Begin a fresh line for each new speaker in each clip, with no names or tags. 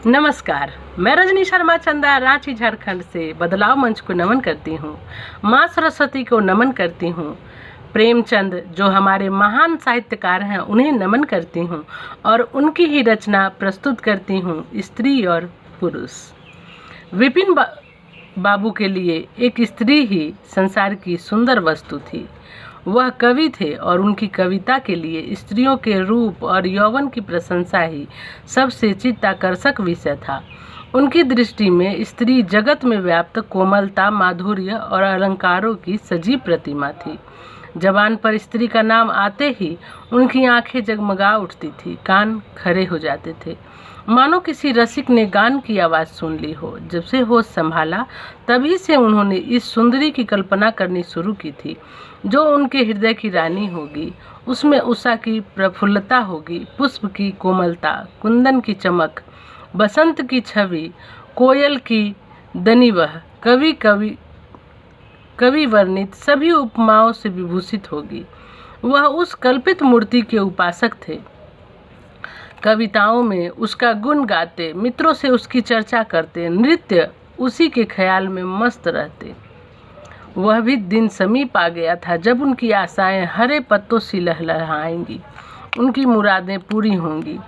नमस्कार, मैं रजनी शर्मा चंदा रांची झारखंड से बदलाव मंच को नमन करती हूँ। माँ सरस्वती को नमन करती हूँ। प्रेमचंद जो हमारे महान साहित्यकार हैं उन्हें नमन करती हूँ और उनकी ही रचना प्रस्तुत करती हूँ, स्त्री और पुरुष। विपिन बाबू के लिए एक स्त्री ही संसार की सुंदर वस्तु थी। वह कवि थे और उनकी कविता के लिए स्त्रियों के रूप और यौवन की प्रशंसा ही सबसे चित्ताकर्षक विषय था। उनकी दृष्टि में स्त्री जगत में व्याप्त कोमलता, माधुर्य और अलंकारों की सजीव प्रतिमा थी। जबान पर स्त्री का नाम आते ही उनकी आंखें जगमगा उठती थी, कान खड़े हो जाते थे, मानो किसी रसिक ने गान की आवाज़ सुन ली हो। जब से होश संभाला तभी से उन्होंने इस सुंदरी की कल्पना करनी शुरू की थी जो उनके हृदय की रानी होगी। उसमें उषा की प्रफुल्लता होगी, पुष्प की कोमलता, कुंदन की चमक, बसंत की छवि, कोयल की दनिवह, कवि वर्णित सभी उपमाओं से विभूषित होगी। वह उस कल्पित मूर्ति के उपासक थे। कविताओं में उसका गुण गाते, मित्रों से उसकी चर्चा करते, नृत्य उसी के ख्याल में मस्त रहते। वह भी दिन समीप आ गया था जब उनकी आशाएं हरे पत्तों सी लहलहाएंगी, उनकी मुरादें पूरी होंगी।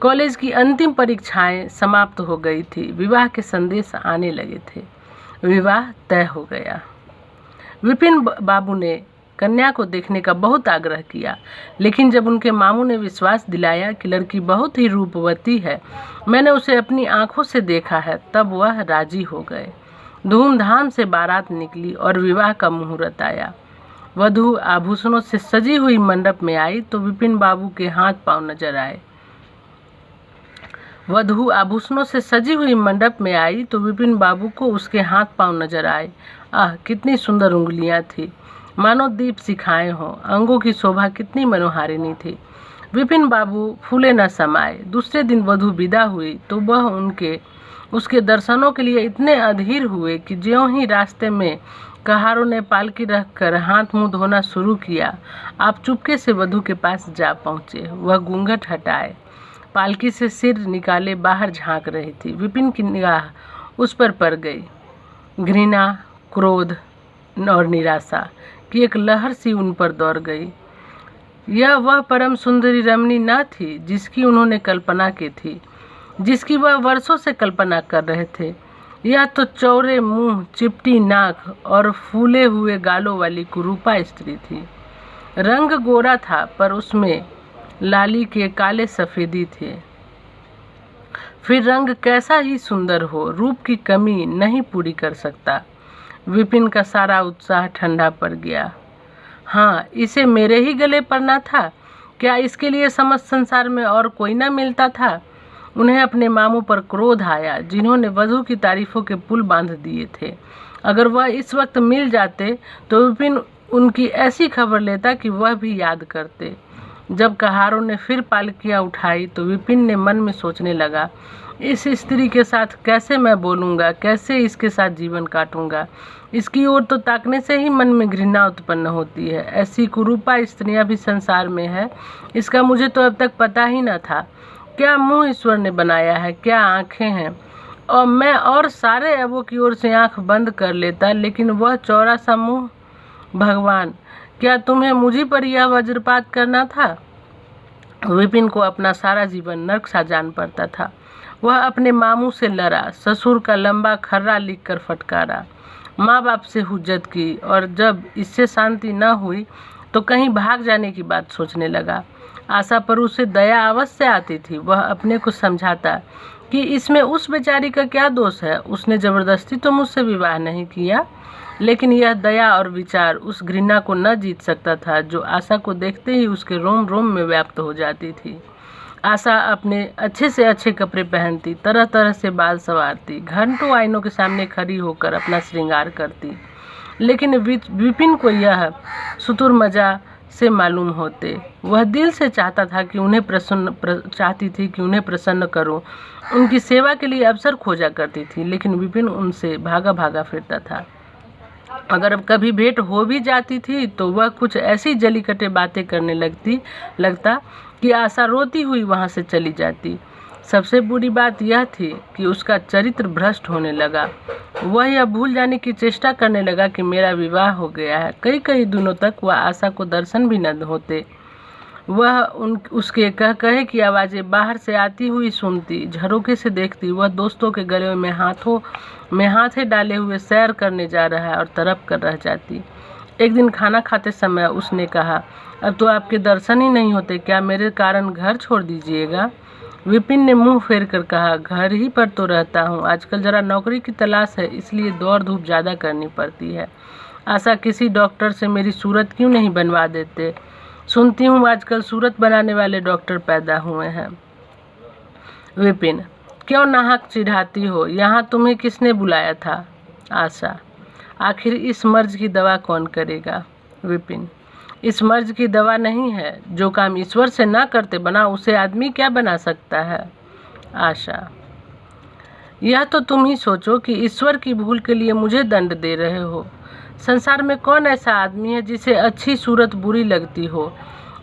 कॉलेज की अंतिम परीक्षाएं समाप्त हो गई थी, विवाह के संदेश आने लगे थे। विवाह तय हो गया। विपिन बाबू ने कन्या को देखने का बहुत आग्रह किया, लेकिन जब उनके मामू ने विश्वास दिलाया कि लड़की बहुत ही रूपवती है, मैंने उसे अपनी आंखों से देखा है, तब वह राजी हो गए। धूमधाम से बारात निकली और विवाह का मुहूर्त आया। वधू आभूषणों से सजी हुई मंडप में आई तो विपिन बाबू के हाथ पांव नजर आए। वधू आभूषणों से सजी हुई मंडप में आई तो विपिन बाबू को उसके हाथ पांव नजर आए। आह, कितनी सुंदर उंगलियां थी, मानो दीप शिखाएं हों। अंगों की शोभा कितनी मनोहारिणी थी। विपिन बाबू फूले न समाये। दूसरे दिन वधू विदा हुई तो वह उसके दर्शनों के लिए इतने अधीर हुए कि ज्यों ही रास्ते में कहारों ने पालकी रखकर हाथ मुंह धोना शुरू किया, आप चुपके से वधू के पास जा पहुंचे। वह घूंघट हटाए, पालकी से सिर निकाले बाहर झांक रही थी। विपिन की निगाह उस पर पड़ गई। घृणा, क्रोध और निराशा की एक लहर सी उन पर दौड़ गई। यह वह परम सुंदरी रमणी न थी जिसकी उन्होंने कल्पना की थी, जिसकी वह वर्षों से कल्पना कर रहे थे। यह तो चौड़े मुंह, चिपटी नाक और फूले हुए गालों वाली कुरूपा स्त्री थी। रंग गोरा था पर उसमें लाली के काले सफेदी थे। फिर रंग कैसा ही सुंदर हो, रूप की कमी नहीं पूरी कर सकता। विपिन का सारा उत्साह ठंडा पड़ गया। हाँ, इसे मेरे ही गले पड़ना था। क्या इसके लिए समस्त संसार में और कोई न मिलता था? उन्हें अपने मामू पर क्रोध आया, जिन्होंने वधू की तारीफों के पुल बांध दिए थे। अगर वह इस वक्त मिल जाते तो विपिन उनकी ऐसी खबर लेता कि वह भी याद करते। जब कहारों ने फिर पालकियां उठाई तो विपिन ने मन में सोचने लगा, इस स्त्री के साथ कैसे मैं बोलूँगा, कैसे इसके साथ जीवन काटूंगा। इसकी ओर तो ताकने से ही मन में घृणा उत्पन्न होती है। ऐसी कुरूपा स्त्रियां भी संसार में है, इसका मुझे तो अब तक पता ही न था। क्या मुंह ईश्वर ने बनाया है, क्या आंखें हैं, और मैं और सारे अबों की ओर से आंख बंद कर लेता, लेकिन वह चौड़ा सा मुंह। भगवान, क्या तुम्हें मुझी पर यह वज्रपात करना था? विपिन को अपना सारा जीवन नर्क सा जान पड़ता था। वह अपने मामू से लड़ा, ससुर का लंबा खर्रा लिखकर फटकारा, माँ बाप से हुज्जत की, और जब इससे शांति न हुई तो कहीं भाग जाने की बात सोचने लगा। आशा पर उसे दया अवश्य आती थी। वह अपने को समझाता कि इसमें उस बेचारी का क्या दोष है, उसने जबरदस्ती तो मुझसे विवाह नहीं किया। लेकिन यह दया और विचार उस घृणा को न जीत सकता था जो आशा को देखते ही उसके रोम रोम में व्याप्त हो जाती थी। आशा अपने अच्छे से अच्छे कपड़े पहनती, तरह तरह से बाल संवारती, घंटों आईनों के सामने खड़ी होकर अपना श्रृंगार करती, लेकिन विपिन को यह सुतुर मजा से मालूम होते। वह दिल से चाहती थी कि उन्हें प्रसन्न करूं। उनकी सेवा के लिए अवसर खोजा करती थी, लेकिन विपिन उनसे भागा भागा फिरता था। अगर कभी भेंट हो भी जाती थी तो वह कुछ ऐसी जलीकटे बातें करने लगता कि आशा रोती हुई वहां से चली जाती। सबसे बुरी बात यह थी कि उसका चरित्र भ्रष्ट होने लगा। वह यह भूल जाने की चेष्टा करने लगा कि मेरा विवाह हो गया है। कई कई दिनों तक वह आशा को दर्शन भी न होते। वह उसके कहे की आवाज़ें बाहर से आती हुई सुनती, झरोखे से देखती। वह दोस्तों के गले में हाथे डाले हुए सैर करने जा रहा है और तड़प कर रह जाती। एक दिन खाना खाते समय उसने कहा, अब तो आपके दर्शन ही नहीं होते, क्या मेरे कारण घर छोड़ दीजिएगा? विपिन ने मुंह फेर कर कहा, घर ही पर तो रहता हूँ, आजकल जरा नौकरी की तलाश है, इसलिए दौड़ धूप ज़्यादा करनी पड़ती है। आशा, किसी डॉक्टर से मेरी सूरत क्यों नहीं बनवा देते? सुनती हूँ आजकल सूरत बनाने वाले डॉक्टर पैदा हुए हैं। विपिन, क्यों नाहक चिढ़ाती हो? यहाँ तुम्हें किसने बुलाया था? आशा, आखिर इस मर्ज की दवा कौन करेगा? विपिन, इस मर्ज की दवा नहीं है, जो काम ईश्वर से ना करते बना उसे आदमी क्या बना सकता है? आशा, यह तो तुम ही सोचो कि ईश्वर की भूल के लिए मुझे दंड दे रहे हो। संसार में कौन ऐसा आदमी है जिसे अच्छी सूरत बुरी लगती हो?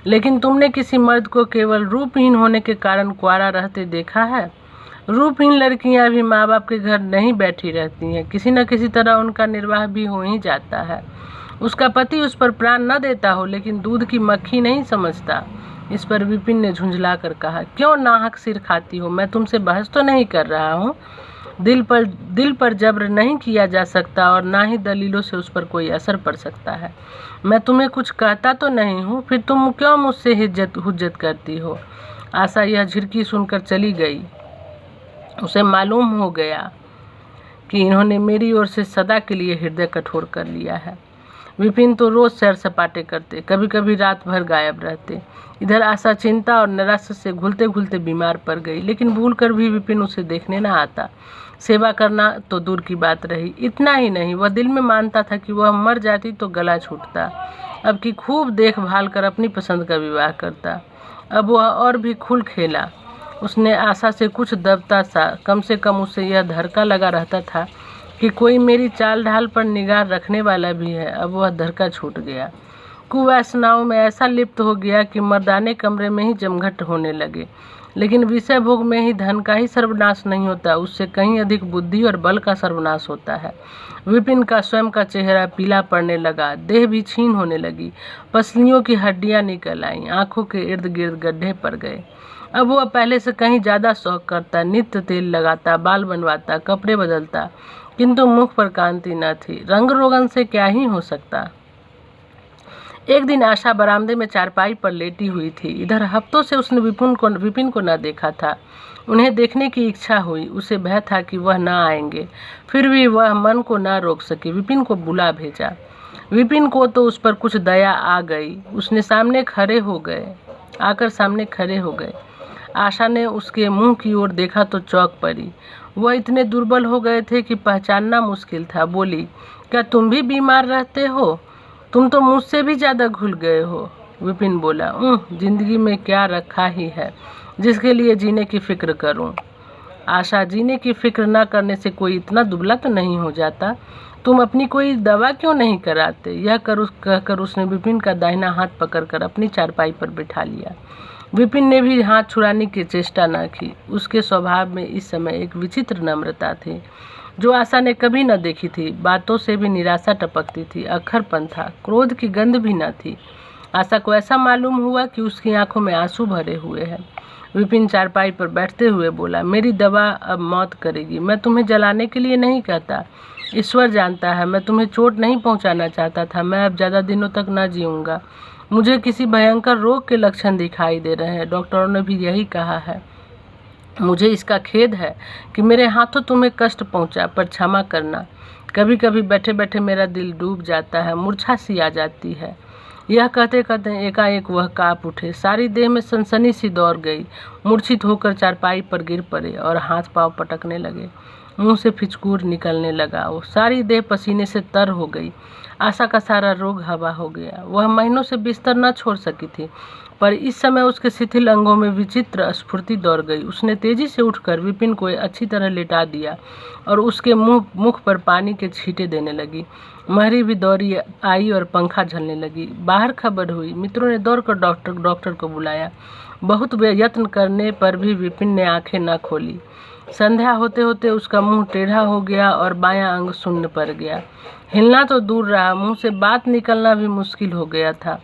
लेकिन तुमने किसी मर्द को केवल रूपहीन होने के कारण कुंवारा रहते देखा है? रूपहीन लड़कियां भी माँ बाप के घर नहीं बैठी रहती हैं, किसी न किसी तरह उनका निर्वाह भी हो ही जाता है। उसका पति उस पर प्राण न देता हो, लेकिन दूध की मक्खी नहीं समझता। इस पर विपिन ने झुंझला कर कहा, क्यों नाहक सिर खाती हो? मैं तुमसे बहस तो नहीं कर रहा हूँ। दिल पर जब्र नहीं किया जा सकता और ना ही दलीलों से उस पर कोई असर पड़ सकता है। मैं तुम्हें कुछ कहता तो नहीं हूँ, फिर तुम क्यों मुझसे हुज्जत करती हो? आशा यह झिड़की सुनकर चली गई। उसे मालूम हो गया कि इन्होंने मेरी ओर से सदा के लिए हृदय कठोर कर लिया है। विपिन तो रोज सैर सपाटे करते, कभी कभी रात भर गायब रहते। इधर आशा चिंता और निराशा से घुलते घुलते बीमार पड़ गई, लेकिन भूल कर भी विपिन उसे देखने न आता। सेवा करना तो दूर की बात रही, इतना ही नहीं, वह दिल में मानता था कि वह मर जाती तो गला छूटता। अब की खूब देखभाल कर अपनी पसंद का विवाह करता। अब वह और भी खुल खेला। उसने आशा से कुछ दबता सा, कम से कम उसे यह धड़का लगा रहता था कि कोई मेरी चाल ढाल पर निगाह रखने वाला भी है। अब वह धड़का छूट गया। कुवासनाओं में ऐसा लिप्त हो गया कि मर्दाने कमरे में ही जमघट होने लगे। लेकिन विषय भोग में ही धन का ही सर्वनाश नहीं होता, उससे कहीं अधिक बुद्धि और बल का सर्वनाश होता है। विपिन का स्वयं का चेहरा पीला पड़ने लगा, देह भी छीन होने लगी, पसलियों की हड्डियां निकल आईं, आंखों के इर्द गिर्द गड्ढे पड़ गए। अब वह पहले से कहीं ज़्यादा शौक करता, नित्य तेल लगाता, बाल बनवाता, कपड़े बदलता, किंतु मुख पर कांति न थी। रंग रोगन से क्या ही हो सकता। एक दिन आशा बरामदे में चारपाई पर लेटी हुई थी। इधर हफ्तों से उसने विपिन को न देखा था। उन्हें देखने की इच्छा हुई। उसे भय था कि वह न आएंगे, फिर भी वह मन को न रोक सके। विपिन को बुला भेजा। विपिन को तो उस पर कुछ दया आ गई। उसने आकर सामने खड़े हो गए। आशा ने उसके मुंह की ओर देखा तो चौंक पड़ी। वह इतने दुर्बल हो गए थे कि पहचानना मुश्किल था। बोली, क्या तुम भी बीमार रहते हो? तुम तो मुझसे भी ज़्यादा घुल गए हो। विपिन बोला, जिंदगी में क्या रखा ही है जिसके लिए जीने की फिक्र करूं? आशा, जीने की फिक्र न करने से कोई इतना दुबला तो नहीं हो जाता। तुम अपनी कोई दवा क्यों नहीं कराते? यह कहकर उसने विपिन का दाहिना हाथ पकड़कर अपनी चारपाई पर बिठा लिया। विपिन ने भी हाथ छुड़ाने की चेष्टा न की। उसके स्वभाव में इस समय एक विचित्र नम्रता थी जो आशा ने कभी न देखी थी। बातों से भी निराशा टपकती थी, अक्खरपन था, क्रोध की गंध भी न थी। आशा को ऐसा मालूम हुआ कि उसकी आंखों में आंसू भरे हुए हैं। विपिन चारपाई पर बैठते हुए बोला, मेरी दवा अब मौत करेगी। मैं तुम्हें जलाने के लिए नहीं कहता, ईश्वर जानता है मैं तुम्हें चोट नहीं पहुंचाना चाहता था। मैं अब ज़्यादा दिनों तक न जीऊँगा। मुझे किसी भयंकर रोग के लक्षण दिखाई दे रहे हैं, डॉक्टरों ने भी यही कहा है। मुझे इसका खेद है कि मेरे हाथों तुम्हें कष्ट पहुंचा, पर क्षमा करना। कभी कभी बैठे बैठे मेरा दिल डूब जाता है, मूर्छा सी आ जाती है। यह कहते कहते एकाएक वह काँप उठे, सारी देह में सनसनी सी दौड़ गई। मूर्छित होकर चारपाई पर गिर पड़े और हाथ पांव पटकने लगे। मुंह से फिचकूर निकलने लगा। वो सारी देह पसीने से तर हो गई। आशा का सारा रोग हवा हो गया। वह महीनों से बिस्तर न छोड़ सकी थी, पर इस समय उसके शिथिल अंगों में विचित्र स्फूर्ति दौड़ गई। उसने तेजी से उठकर विपिन को अच्छी तरह लिटा दिया और उसके मुख पर पानी के छींटे देने लगी। महरी भी दौड़ी आई और पंखा झलने लगी। बाहर खबर हुई। मित्रों ने दौड़कर डॉक्टर को बुलाया। बहुत यत्न करने पर भी विपिन ने आंखें न खोली। संध्या होते होते उसका मुंह टेढ़ा हो गया और बायां अंग शून्य पड़ गया। हिलना तो दूर रहा, मुंह से बात निकलना भी मुश्किल हो गया था।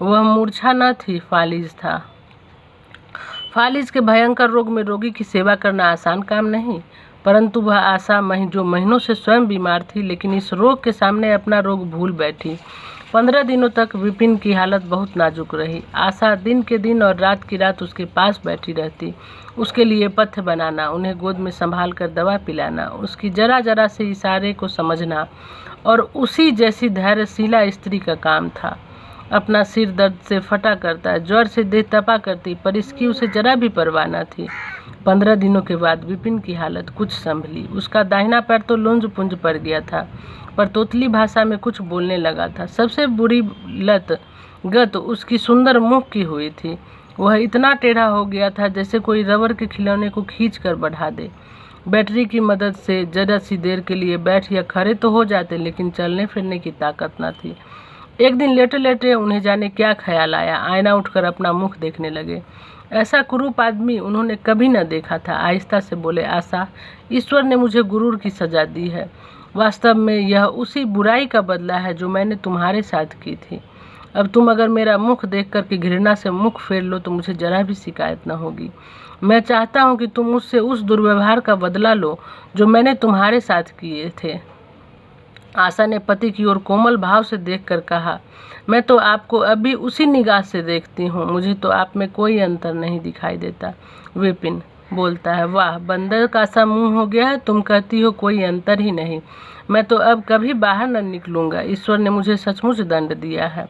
वह मूर्छा न थी, फालिज था। फालिज के भयंकर रोग में रोगी की सेवा करना आसान काम नहीं, परंतु वह आशा जो महीनों से स्वयं बीमार थी, लेकिन इस रोग के सामने अपना रोग भूल बैठी। 15 दिनों तक विपिन की हालत बहुत नाजुक रही। आशा दिन के दिन और रात की रात उसके पास बैठी रहती, उसके लिए पथ्य बनाना, उन्हें गोद में संभाल कर दवा पिलाना, उसकी जरा जरा से इशारे को समझना और उसी जैसी धैर्यशीला स्त्री का काम था। अपना सिर दर्द से फटा करता, ज्वर से देह तपा करती, पर इसकी उसे जरा भी परवाह न थी। 15 दिनों के बाद विपिन की हालत कुछ संभली। उसका दाहिना पैर तो लुंज पुंज पड़ गया था, पर तोतली भाषा में कुछ बोलने लगा था। सबसे बुरी गत उसकी सुंदर मुख की हुई थी। वह इतना टेढ़ा हो गया था जैसे कोई रबर के खिलौने को खींच कर बढ़ा दे। बैटरी की मदद से जरा सी देर के लिए बैठ या खड़े तो हो जाते, लेकिन चलने फिरने की ताकत न थी। एक दिन लेटे लेटे उन्हें जाने क्या ख्याल आया, आईना उठकर अपना मुख देखने लगे। ऐसा कुरूप आदमी उन्होंने कभी न देखा था। आहिस्ता से बोले, आशा, ईश्वर ने मुझे गुरूर की सजा दी है। वास्तव में यह उसी बुराई का बदला है जो मैंने तुम्हारे साथ की थी। अब तुम अगर मेरा मुख देख कर के घृणा से मुख फेर लो तो मुझे जरा भी शिकायत न होगी। मैं चाहता हूँ कि तुम मुझसे उस दुर्व्यवहार का बदला लो जो मैंने तुम्हारे साथ किए थे। आशा ने पति की ओर कोमल भाव से देखकर कहा, मैं तो आपको अभी उसी निगाह से देखती हूँ, मुझे तो आप में कोई अंतर नहीं दिखाई देता। विपिन बोलता है, वाह, बंदर का सा मुंह हो गया है, तुम कहती हो कोई अंतर ही नहीं। मैं तो अब कभी बाहर न निकलूंगा। ईश्वर ने मुझे सचमुच दंड दिया है।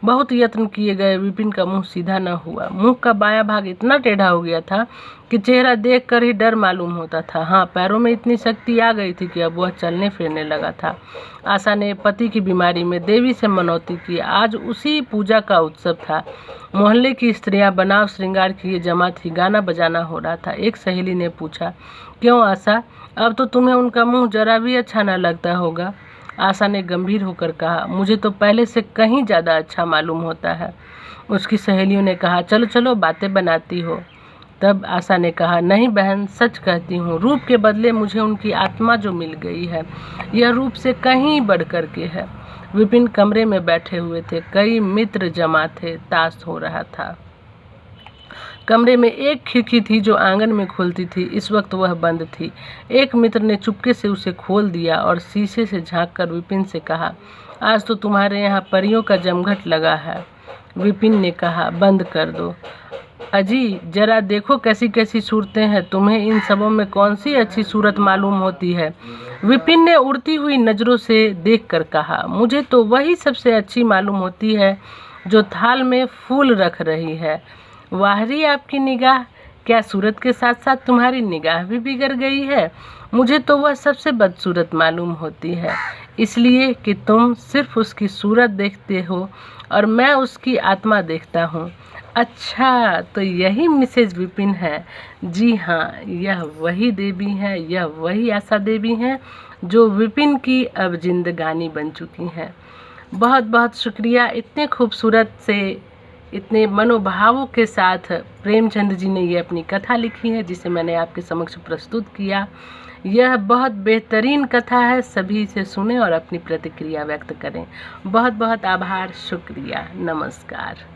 बहुत यत्न किए गए, विपिन का मुंह सीधा न हुआ। मुंह का बायां भाग इतना टेढ़ा हो गया था कि चेहरा देखकर ही डर मालूम होता था। हाँ, पैरों में इतनी शक्ति आ गई थी कि अब वह चलने फिरने लगा था। आशा ने पति की बीमारी में देवी से मनौती की। आज उसी पूजा का उत्सव था। मोहल्ले की स्त्रियां बनाव श्रृंगार किए जमा थी, गाना बजाना हो रहा था। एक सहेली ने पूछा, क्यों आशा, अब तो तुम्हें उनका मुंह जरा भी अच्छा न लगता होगा? आशा ने गंभीर होकर कहा, मुझे तो पहले से कहीं ज़्यादा अच्छा मालूम होता है। उसकी सहेलियों ने कहा, चलो चलो, बातें बनाती हो। तब आशा ने कहा, नहीं बहन, सच कहती हूँ, रूप के बदले मुझे उनकी आत्मा जो मिल गई है, यह रूप से कहीं बढ़ कर के है। विपिन कमरे में बैठे हुए थे, कई मित्र जमा थे, ताश हो रहा था। कमरे में एक खिड़की थी जो आंगन में खुलती थी, इस वक्त वह बंद थी। एक मित्र ने चुपके से उसे खोल दिया और शीशे से झांककर विपिन से कहा, आज तो तुम्हारे यहाँ परियों का जमघट लगा है। विपिन ने कहा, बंद कर दो। अजी, जरा देखो कैसी कैसी सूरतें हैं, तुम्हें इन सबों में कौन सी अच्छी सूरत मालूम होती है? विपिन ने उड़ती हुई नज़रों से देखकर कहा, मुझे तो वही सबसे अच्छी मालूम होती है जो थाल में फूल रख रही है। वाहरी आपकी निगाह, क्या सूरत के साथ साथ तुम्हारी निगाह भी बिगड़ गई है? मुझे तो वह सबसे बदसूरत मालूम होती है, इसलिए कि तुम सिर्फ उसकी सूरत देखते हो और मैं उसकी आत्मा देखता हूँ। अच्छा, तो यही मिसेज विपिन है? जी हाँ, यह वही देवी हैं, यह वही आशा देवी हैं जो विपिन की अब जिंदगानी बन चुकी हैं। बहुत बहुत शुक्रिया। इतने खूबसूरत से, इतने मनोभावों के साथ प्रेमचंद जी ने ये अपनी कथा लिखी है, जिसे मैंने आपके समक्ष प्रस्तुत किया। यह बहुत बेहतरीन कथा है, सभी इसे सुने और अपनी प्रतिक्रिया व्यक्त करें। बहुत बहुत आभार, शुक्रिया, नमस्कार।